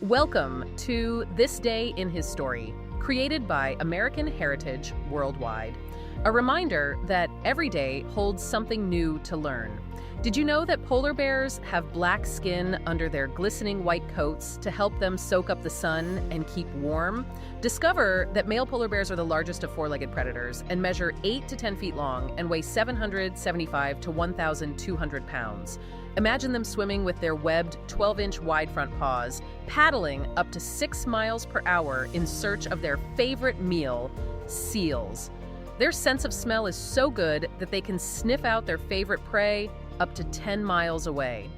Welcome to This Day in His Story, created by American Heritage Worldwide. A reminder that every day holds something new to learn. Did you know that polar bears have black skin under their glistening white coats to help them soak up the sun and keep warm? Discover that male polar bears are the largest of four-legged predators and measure 8 to 10 feet long and weigh 775 to 1,200 pounds. Imagine them swimming with their webbed 12-inch wide front paws, paddling up to 6 miles per hour in search of their favorite meal, seals. Their sense of smell is so good that they can sniff out their favorite prey up to 10 miles away.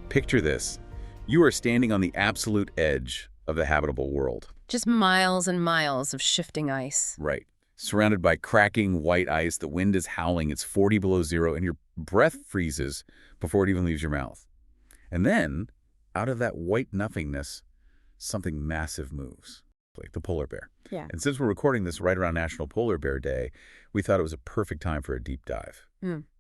Picture this. You are standing on the absolute edge of the habitable world. Just miles and miles of shifting ice. Right. Surrounded by cracking white ice, the wind is howling, it's 40 below zero, and your breath freezes before it even leaves your mouth. And then, out of that white nothingness, something massive moves. Like the polar bear. Yeah. And since we're recording this right around National Polar Bear Day, we thought it was a perfect time for a deep dive.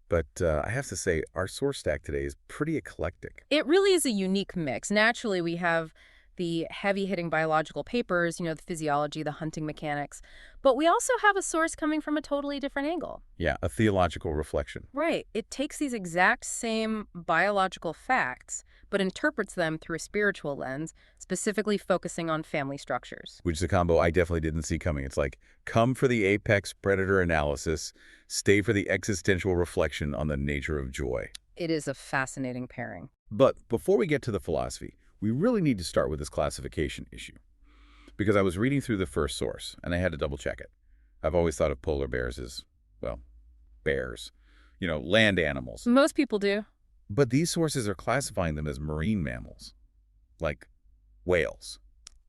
But I have to say, our source stack today is pretty eclectic. It really is a unique mix. Naturally, we have the heavy-hitting biological papers, the physiology, the hunting mechanics. But we also have a source coming from a totally different angle. Yeah, a theological reflection. Right. It takes these exact same biological facts, but interprets them through a spiritual lens, specifically focusing on family structures. Which is a combo I definitely didn't see coming. It's like, come for the apex predator analysis, stay for the existential reflection on the nature of joy. It is a fascinating pairing. But before we get to the philosophy, we really need to start with this classification issue. Because I was reading through the first source, and I had to double-check it. I've always thought of polar bears as, well, bears. Land animals. Most people do. But these sources are classifying them as marine mammals, like whales.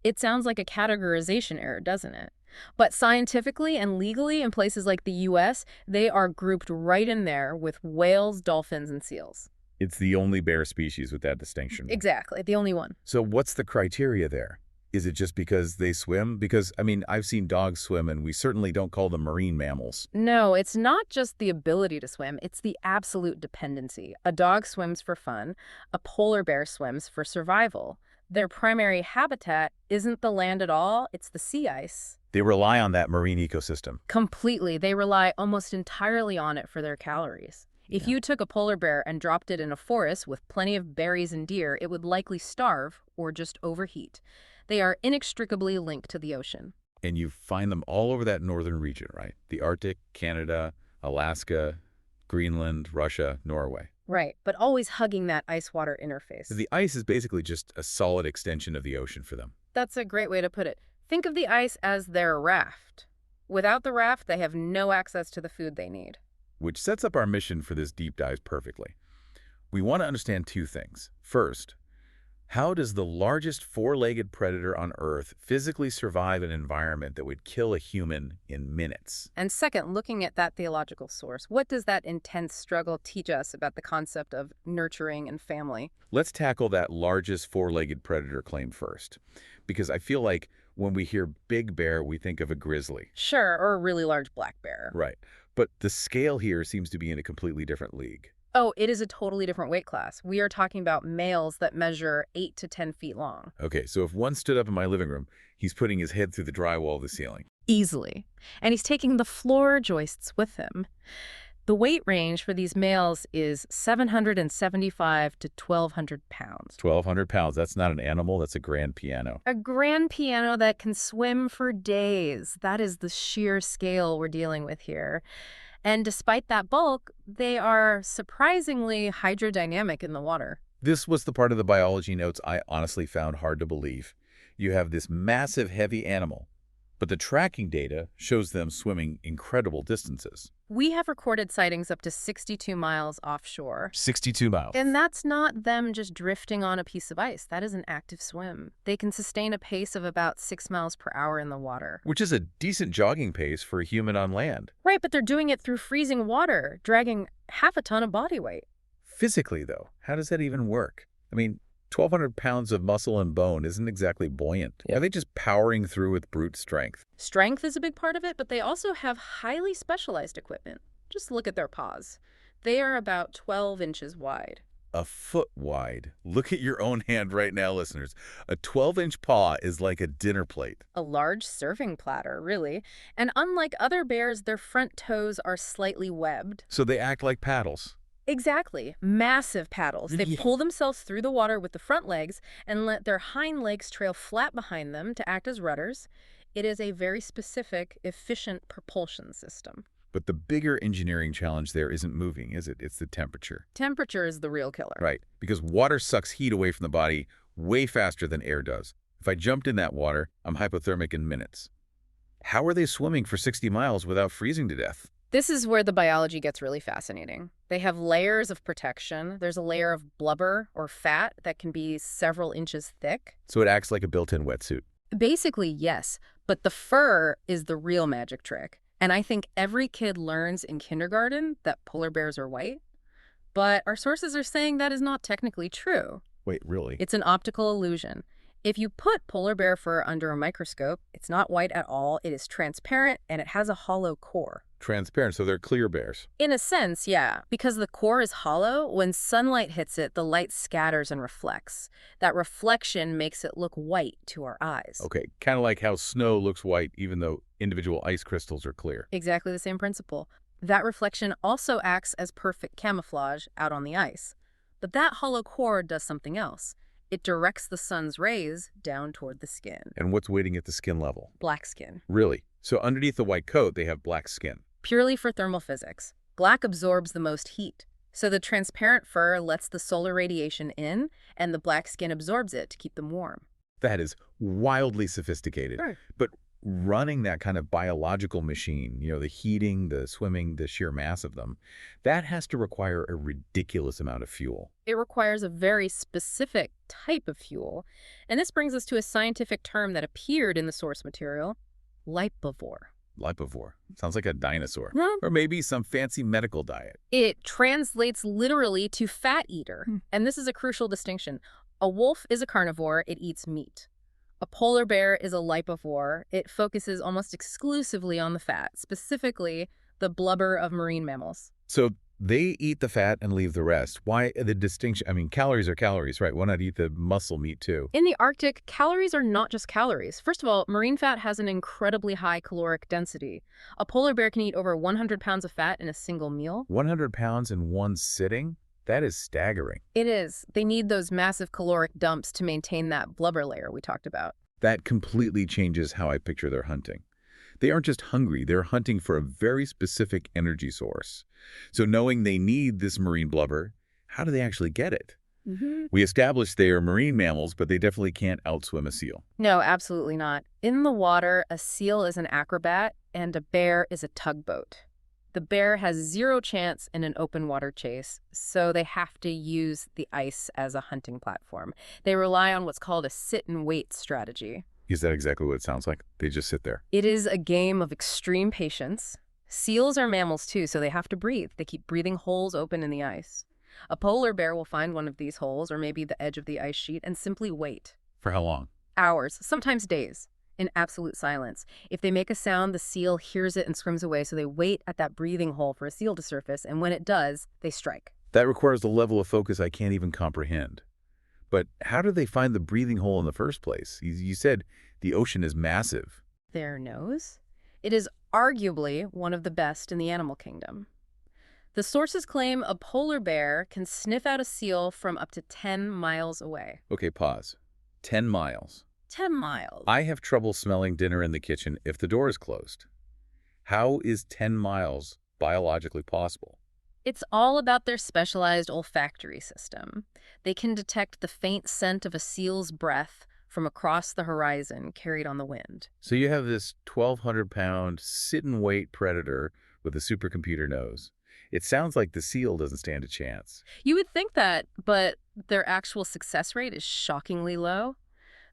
It sounds like a categorization error, doesn't it? But scientifically and legally in places like the U.S., they are grouped right in there with whales, dolphins, and seals. It's the only bear species with that distinction. Exactly, the only one. So what's the criteria there? Is it just because they swim? Because, I've seen dogs swim, and we certainly don't call them marine mammals. No, it's not just the ability to swim, it's the absolute dependency. A dog swims for fun, a polar bear swims for survival. Their primary habitat isn't the land at all, it's the sea ice. They rely on that marine ecosystem. Completely. They rely almost entirely on it for their calories. If you took a polar bear and dropped it in a forest with plenty of berries and deer, it would likely starve or just overheat. They are inextricably linked to the ocean. And you find them all over that northern region, right? The Arctic, Canada, Alaska, Greenland, Russia, Norway. Right, but always hugging that ice-water interface. The ice is basically just a solid extension of the ocean for them. That's a great way to put it. Think of the ice as their raft. Without the raft, they have no access to the food they need. Which sets up our mission for this deep dive perfectly. We want to understand two things. First, how does the largest four-legged predator on Earth physically survive an environment that would kill a human in minutes? And second, looking at that theological source, what does that intense struggle teach us about the concept of nurturing and family? Let's tackle that largest four-legged predator claim first, because I feel like when we hear big bear, we think of a grizzly. Sure, or a really large black bear. Right. But the scale here seems to be in a completely different league. Oh, it is a totally different weight class. We are talking about males that measure 8 to 10 feet long. Okay, so if one stood up in my living room, he's putting his head through the drywall of the ceiling. Easily. And he's taking the floor joists with him. The weight range for these males is 775 to 1,200 pounds. 1,200 pounds. That's not an animal. That's a grand piano. A grand piano that can swim for days. That is the sheer scale we're dealing with here. And despite that bulk, they are surprisingly hydrodynamic in the water. This was the part of the biology notes I honestly found hard to believe. You have this massive, heavy animal, but the tracking data shows them swimming incredible distances. We have recorded sightings up to 62 miles offshore. 62 miles. And that's not them just drifting on a piece of ice. That is an active swim. They can sustain a pace of about 6 miles per hour in the water. Which is a decent jogging pace for a human on land. Right, but they're doing it through freezing water, dragging half a ton of body weight. Physically, though, how does that even work? 1,200 pounds of muscle and bone isn't exactly buoyant. Are they just powering through with brute strength? Strength is a big part of it, but they also have highly specialized equipment. Just look at their paws. They are about 12 inches wide. a foot wide. Look at your own hand right now, listeners. A 12-inch paw is like a dinner plate. A large serving platter, really. And unlike other bears, their front toes are slightly webbed. So they act like paddles. Exactly. Massive paddles. They pull themselves through the water with the front legs and let their hind legs trail flat behind them to act as rudders. It is a very specific, efficient propulsion system. But the bigger engineering challenge there isn't moving, is it? It's the temperature. Temperature is the real killer. Right, because water sucks heat away from the body way faster than air does. If I jumped in that water, I'm hypothermic in minutes. How are they swimming for 60 miles without freezing to death? This is where the biology gets really fascinating. They have layers of protection. There's a layer of blubber or fat that can be several inches thick. So it acts like a built-in wetsuit. Basically, yes, but the fur is the real magic trick. And I think every kid learns in kindergarten that polar bears are white. But our sources are saying that is not technically true. Wait, really? It's an optical illusion. If you put polar bear fur under a microscope, it's not white at all. It is transparent, and it has a hollow core. Transparent, so they're clear bears. In a sense, yeah. Because the core is hollow, when sunlight hits it, the light scatters and reflects. That reflection makes it look white to our eyes. Okay, kind of like how snow looks white even though individual ice crystals are clear. Exactly the same principle. That reflection also acts as perfect camouflage out on the ice. But that hollow core does something else. It directs the sun's rays down toward the skin. And what's waiting at the skin level? Black skin. Really? So underneath the white coat, they have black skin. Purely for thermal physics. Black absorbs the most heat. So the transparent fur lets the solar radiation in, and the black skin absorbs it to keep them warm. That is wildly sophisticated. Sure. But running that kind of biological machine, the heating, the swimming, the sheer mass of them, that has to require a ridiculous amount of fuel. It requires a very specific type of fuel. And this brings us to a scientific term that appeared in the source material, lipivore. Lipivore. Sounds like a dinosaur. Huh? Or maybe some fancy medical diet. It translates literally to fat eater. And this is a crucial distinction. A wolf is a carnivore. It eats meat. A polar bear is a lipivore. It focuses almost exclusively on the fat, specifically the blubber of marine mammals. So they eat the fat and leave the rest. Why the distinction? I mean, calories are calories, right? Why not eat the muscle meat too? In the Arctic, calories are not just calories. First of all, marine fat has an incredibly high caloric density. A polar bear can eat over 100 pounds of fat in a single meal. 100 pounds in one sitting? That is staggering. It is. They need those massive caloric dumps to maintain that blubber layer we talked about. That completely changes how I picture their hunting. They aren't just hungry, they're hunting for a very specific energy source. So knowing they need this marine blubber, how do they actually get it? We established they are marine mammals, but they definitely can't outswim a seal. No, absolutely not. In the water, a seal is an acrobat and a bear is a tugboat. The bear has zero chance in an open water chase, so they have to use the ice as a hunting platform. They rely on what's called a sit-and-wait strategy. Is that exactly what it sounds like? They just sit there. It is a game of extreme patience. Seals are mammals too, so they have to breathe. They keep breathing holes open in the ice. A polar bear will find one of these holes, or maybe the edge of the ice sheet, and simply wait. For how long? Hours, sometimes days, in absolute silence. If they make a sound, the seal hears it and swims away, so they wait at that breathing hole for a seal to surface, and when it does, they strike. That requires a level of focus I can't even comprehend. But how do they find the breathing hole in the first place? You said the ocean is massive. Their nose? It is arguably one of the best in the animal kingdom. The sources claim a polar bear can sniff out a seal from up to 10 miles away. Okay, pause. 10 miles. 10 miles. I have trouble smelling dinner in the kitchen if the door is closed. How is 10 miles biologically possible? It's all about their specialized olfactory system. They can detect the faint scent of a seal's breath from across the horizon carried on the wind. So you have this 1,200-pound sit-and-wait predator with a supercomputer nose. It sounds like the seal doesn't stand a chance. You would think that, but their actual success rate is shockingly low.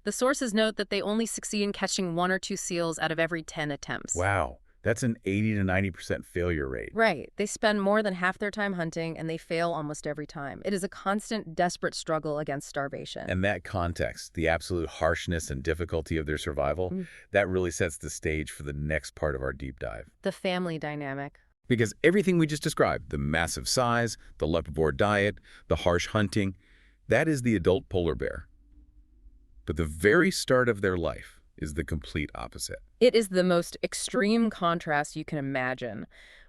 The sources note that they only succeed in catching 1 or 2 seals out of every 10 attempts. Wow, that's an 80 to 90% failure rate. Right. They spend more than half their time hunting, and they fail almost every time. It is a constant, desperate struggle against starvation. And that context, the absolute harshness and difficulty of their survival, that really sets the stage for the next part of our deep dive. The family dynamic. Because everything we just described, the massive size, the lupivore diet, the harsh hunting, that is the adult polar bear. But the very start of their life is the complete opposite. It is the most extreme contrast you can imagine.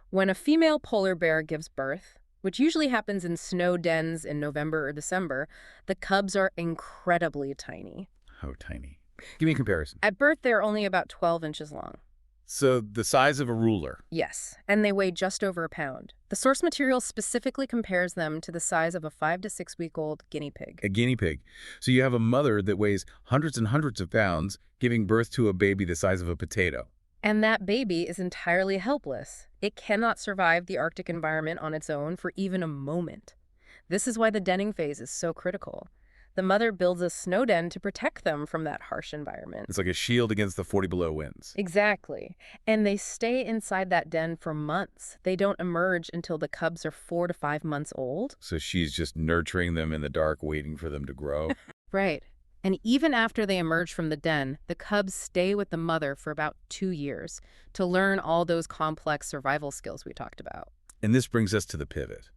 When a female polar bear gives birth, which usually happens in snow dens in November or December, the cubs are incredibly tiny. How tiny? Give me a comparison. At birth, they're only about 12 inches long. So the size of a ruler. Yes, and they weigh just over a pound. The source material specifically compares them to the size of a 5 to 6 week old guinea pig. A guinea pig. So you have a mother that weighs hundreds and hundreds of pounds giving birth to a baby the size of a potato. And that baby is entirely helpless. It cannot survive the Arctic environment on its own for even a moment. This is why the denning phase is so critical. The mother builds a snow den to protect them from that harsh environment. It's like a shield against the 40 below winds. Exactly. And they stay inside that den for months. They don't emerge until the cubs are 4 to 5 months old. So she's just nurturing them in the dark, waiting for them to grow. Right. And even after they emerge from the den, the cubs stay with the mother for about 2 years to learn all those complex survival skills we talked about. And this brings us to the pivot.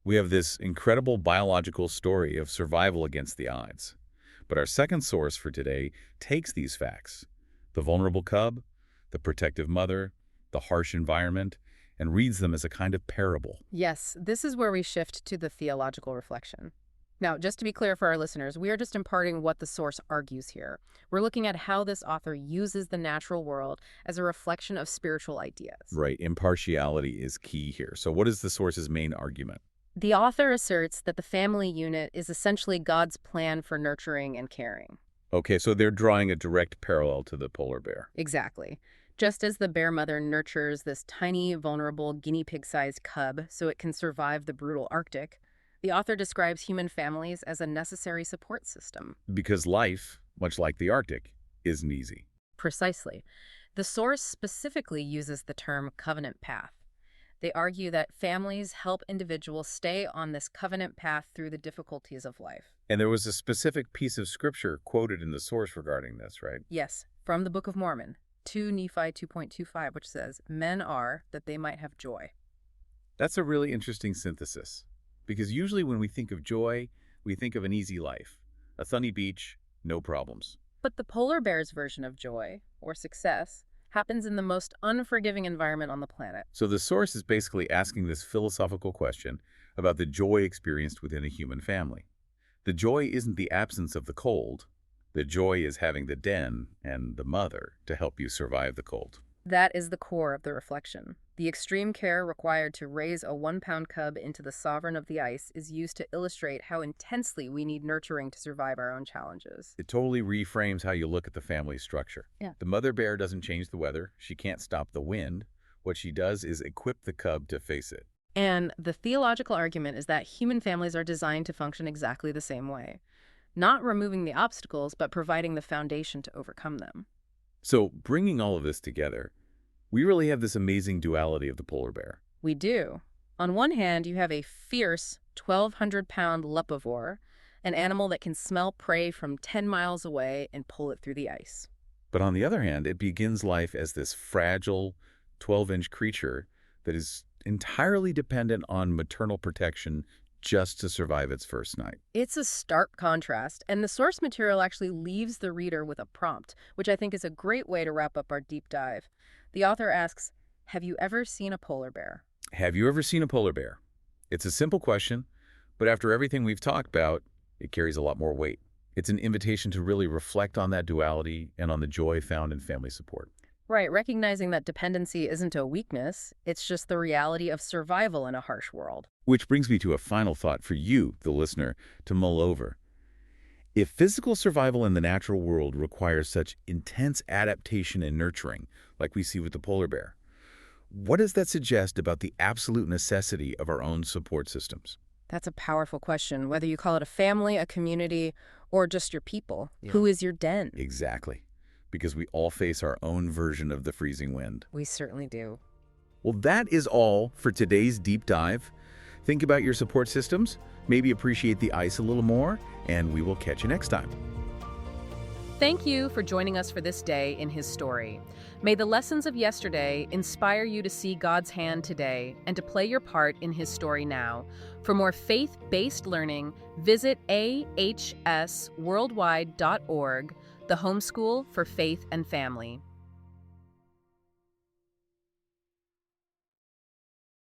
We have this incredible biological story of survival against the odds. But our second source for today takes these facts, the vulnerable cub, the protective mother, the harsh environment, and reads them as a kind of parable. Yes, this is where we shift to the theological reflection. Now, just to be clear for our listeners, we are just imparting what the source argues here. We're looking at how this author uses the natural world as a reflection of spiritual ideas. Right, impartiality is key here. So what is the source's main argument? The author asserts that the family unit is essentially God's plan for nurturing and caring. Okay, so they're drawing a direct parallel to the polar bear. Exactly. Just as the bear mother nurtures this tiny, vulnerable, guinea pig-sized cub so it can survive the brutal Arctic, the author describes human families as a necessary support system. Because life, much like the Arctic, isn't easy. Precisely. The source specifically uses the term covenant path. They argue that families help individuals stay on this covenant path through the difficulties of life. And there was a specific piece of scripture quoted in the source regarding this, right? Yes, from the Book of Mormon, 2 Nephi 2.25, which says, "Men are that they might have joy." That's a really interesting synthesis. Because usually when we think of joy, we think of an easy life. A sunny beach, no problems. But the polar bear's version of joy, or success, happens in the most unforgiving environment on the planet. So the source is basically asking this philosophical question about the joy experienced within a human family. The joy isn't the absence of the cold. The joy is having the den and the mother to help you survive the cold. That is the core of the reflection. The extreme care required to raise a 1-pound cub into the sovereign of the ice is used to illustrate how intensely we need nurturing to survive our own challenges. It totally reframes how you look at the family structure. Yeah. The mother bear doesn't change the weather. She can't stop the wind. What she does is equip the cub to face it. And the theological argument is that human families are designed to function exactly the same way. Not removing the obstacles, but providing the foundation to overcome them. So bringing all of this together, we really have this amazing duality of the polar bear. We do. On one hand, you have a fierce 1,200-pound lupivore, an animal that can smell prey from 10 miles away and pull it through the ice. But on the other hand, it begins life as this fragile 12-inch creature that is entirely dependent on maternal protection just to survive its first night. It's a stark contrast, and the source material actually leaves the reader with a prompt, which I think is a great way to wrap up our deep dive. The author asks, have you ever seen a polar bear? Have you ever seen a polar bear? It's a simple question, but after everything we've talked about, it carries a lot more weight. It's an invitation to really reflect on that duality and on the joy found in family support. Right, recognizing that dependency isn't a weakness, it's just the reality of survival in a harsh world. Which brings me to a final thought for you, the listener, to mull over. If physical survival in the natural world requires such intense adaptation and nurturing, like we see with the polar bear, what does that suggest about the absolute necessity of our own support systems? That's a powerful question, whether you call it a family, a community, or just your people. Yeah. Who is your den? Exactly. Because we all face our own version of the freezing wind. We certainly do. Well, that is all for today's deep dive. Think about your support systems, maybe appreciate the ice a little more, and we will catch you next time. Thank you for joining us for this day in his story. May the lessons of yesterday inspire you to see God's hand today and to play your part in his story now. For more faith-based learning, visit ahsworldwide.org, the homeschool for faith and family.